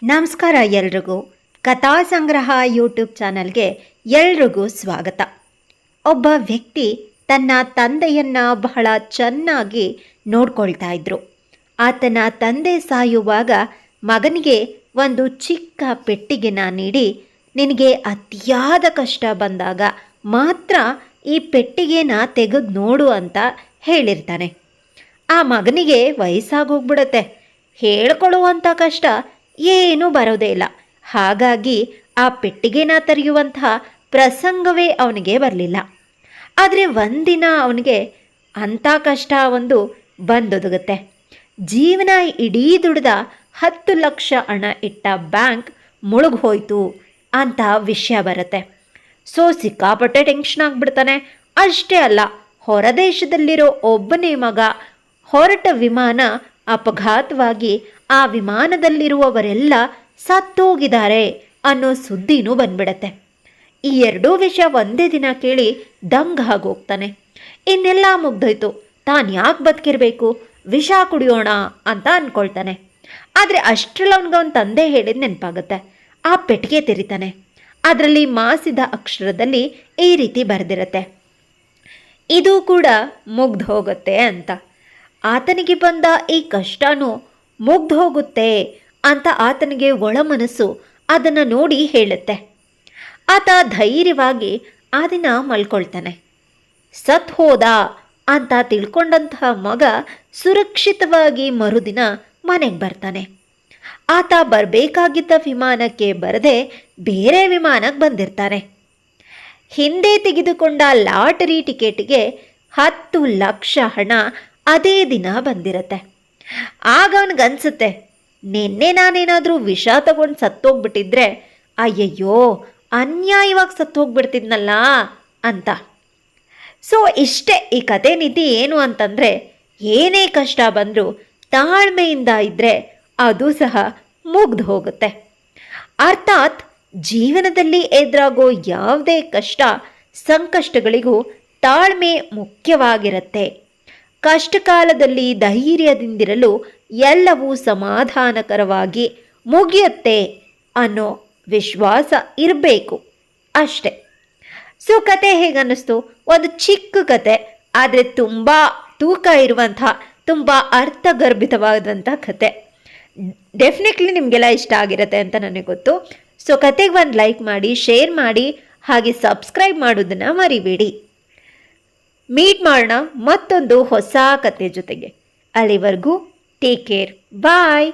ನಮಸ್ಕಾರ ಎಲ್ರಿಗೂ. ಕಥಾ ಸಂಗ್ರಹ ಯೂಟ್ಯೂಬ್ ಚಾನಲ್ಗೆ ಎಲ್ರಿಗೂ ಸ್ವಾಗತ. ಒಬ್ಬ ವ್ಯಕ್ತಿ ತನ್ನ ತಂದೆಯನ್ನು ಬಹಳ ಚೆನ್ನಾಗಿ ನೋಡ್ಕೊಳ್ತಾ ಇದ್ರು. ಆತನ ತಂದೆ ಸಾಯುವಾಗ ಮಗನಿಗೆ ಒಂದು ಚಿಕ್ಕ ಪೆಟ್ಟಿಗೆನ ನೀಡಿ, ನಿನಗೆ ಅತಿಯಾದ ಕಷ್ಟ ಬಂದಾಗ ಮಾತ್ರ ಈ ಪೆಟ್ಟಿಗೆನ ತೆಗೆದು ನೋಡು ಅಂತ ಹೇಳಿರ್ತಾನೆ. ಆ ಮಗನಿಗೆ ವಯಸ್ಸಾಗೋಗ್ಬಿಡುತ್ತೆ. ಹೇಳ್ಕೊಳ್ಳುವಂಥ ಕಷ್ಟ ಏನೂ ಬರೋದೇ ಇಲ್ಲ. ಹಾಗಾಗಿ ಆ ಪೆಟ್ಟಿಗೆನ ತೆರೆಯುವಂತಹ ಪ್ರಸಂಗವೇ ಅವನಿಗೆ ಬರಲಿಲ್ಲ. ಆದರೆ ಒಂದಿನ ಅವನಿಗೆ ಅಂಥ ಕಷ್ಟ ಒಂದು ಬಂದೊದಗುತ್ತೆ. ಜೀವನ ಇಡೀ ದುಡ್ದ 10 ಲಕ್ಷ ಹಣ ಇಟ್ಟ ಬ್ಯಾಂಕ್ ಮುಳುಗೋಯ್ತು ಅಂತ ವಿಷಯ ಬರುತ್ತೆ. ಸಿಕ್ಕಾಪಟ್ಟೆ ಟೆನ್ಷನ್ ಆಗಿಬಿಡ್ತಾನೆ. ಅಷ್ಟೇ ಅಲ್ಲ, ಹೊರದೇಶದಲ್ಲಿರೋ ಒಬ್ಬನೇ ಮಗ ಹೊರಟ ವಿಮಾನ ಅಪಘಾತವಾಗಿ ಆ ವಿಮಾನದಲ್ಲಿರುವವರೆಲ್ಲ ಸತ್ತೋಗಿದ್ದಾರೆ ಅನ್ನೋ ಸುದ್ದಿನೂ ಬಂದ್ಬಿಡತ್ತೆ. ಈ ಎರಡೂ ವಿಷಯ ಒಂದೇ ದಿನ ಕೇಳಿ ದಂಗಾಗೋಗ್ತಾನೆ. ಇನ್ನೆಲ್ಲ ಮುಗ್ದೋಯ್ತು, ತಾನು ಯಾಕೆ ಬದುಕಿರಬೇಕು, ವಿಷ ಕುಡಿಯೋಣ ಅಂತ ಅಂದ್ಕೊಳ್ತಾನೆ. ಆದರೆ ಅಷ್ಟರಲ್ಲಿ ಅವನಿಗೆ ತಂದೆ ಹೇಳಿದ ನೆನಪಾಗುತ್ತೆ. ಆ ಪೆಟ್ಟಿಗೆ ತೆರಿತಾನೆ. ಅದರಲ್ಲಿ ಮಾಸಿದ ಅಕ್ಷರದಲ್ಲಿ ಈ ರೀತಿ ಬರೆದಿರತ್ತೆ, ಇದು ಕೂಡ ಮುಗ್ದು ಹೋಗುತ್ತೆ ಅಂತ. ಆತನಿಗೆ ಬಂದ ಈ ಕಷ್ಟನೂ ಮುಗ್ದು ಹೋಗುತ್ತೆ ಅಂತ ಆತನಿಗೆ ಒಳ ಮನಸ್ಸು ಅದನ್ನು ನೋಡಿ ಹೇಳುತ್ತೆ. ಆತ ಧೈರ್ಯವಾಗಿ ಆ ದಿನ ಮಲ್ಕೊಳ್ತಾನೆ. ಸತ್ ಹೋದ ಅಂತ ತಿಳ್ಕೊಂಡಂತಹ ಮಗ ಸುರಕ್ಷಿತವಾಗಿ ಮರುದಿನ ಮನೆಗೆ ಬರ್ತಾನೆ. ಆತ ಬರಬೇಕಾಗಿದ್ದ ವಿಮಾನಕ್ಕೆ ಬರದೆ ಬೇರೆ ವಿಮಾನಕ್ಕೆ ಬಂದಿರ್ತಾನೆ. ಹಿಂದೆ ತೆಗೆದುಕೊಂಡ ಲಾಟರಿ ಟಿಕೆಟ್ಗೆ 10 ಲಕ್ಷ ಹಣ ಅದೇ ದಿನ ಬಂದಿರತ್ತೆ. ಆಗ ಅವನಿಗನ್ಸುತ್ತೆ, ನಿನ್ನೆ ನಾನೇನಾದರೂ ವಿಷ ತಗೊಂಡು ಸತ್ತೋಗ್ಬಿಟ್ಟಿದ್ರೆ ಅಯ್ಯಯ್ಯೋ ಅನ್ಯಾಯವಾಗಿ ಸತ್ತೋಗ್ಬಿಡ್ತಿದ್ನಲ್ಲ ಅಂತ. ಇಷ್ಟೇ ಈ ಕತೆ ನೀತಿ ಏನು ಅಂತಂದರೆ, ಏನೇ ಕಷ್ಟ ಬಂದರೂ ತಾಳ್ಮೆಯಿಂದ ಇದ್ದರೆ ಅದು ಸಹ ಮುಗ್ದು ಹೋಗುತ್ತೆ. ಅರ್ಥಾತ್ ಜೀವನದಲ್ಲಿ ಎದುರಾಗೋ ಯಾವುದೇ ಕಷ್ಟ ಸಂಕಷ್ಟಗಳಿಗೂ ತಾಳ್ಮೆ ಮುಖ್ಯವಾಗಿರುತ್ತೆ. ಕಷ್ಟಕಾಲದಲ್ಲಿ ಧೈರ್ಯದಿಂದಿರಲು ಎಲ್ಲವೂ ಸಮಾಧಾನಕರವಾಗಿ ಮುಗಿಯುತ್ತೆ ಅನ್ನೋ ವಿಶ್ವಾಸ ಇರಬೇಕು ಅಷ್ಟೆ. ಕತೆ ಹೇಗನ್ನಿಸ್ತು? ಒಂದು ಚಿಕ್ಕ ಕತೆ, ಆದರೆ ತುಂಬ ತೂಕ ಇರುವಂಥ, ತುಂಬ ಅರ್ಥಗರ್ಭಿತವಾದಂಥ ಕತೆ. ಡೆಫಿನೆಟ್ಲಿ ನಿಮಗೆಲ್ಲ ಇಷ್ಟ ಆಗಿರುತ್ತೆ ಅಂತ ನನಗೆ ಗೊತ್ತು. ಕತೆಗೆ ಒಂದು ಲೈಕ್ ಮಾಡಿ, ಶೇರ್ ಮಾಡಿ, ಹಾಗೆ ಸಬ್ಸ್ಕ್ರೈಬ್ ಮಾಡೋದನ್ನು ಮರಿಬೇಡಿ. ಮೀಟ್ ಮಾಡೋಣ ಮತ್ತೊಂದು ಹೊಸ ಕತೆ ಜೊತೆಗೆ. ಅಲ್ಲಿವರೆಗೂ ಟೇಕ್ ಕೇರ್, ಬಾಯ್.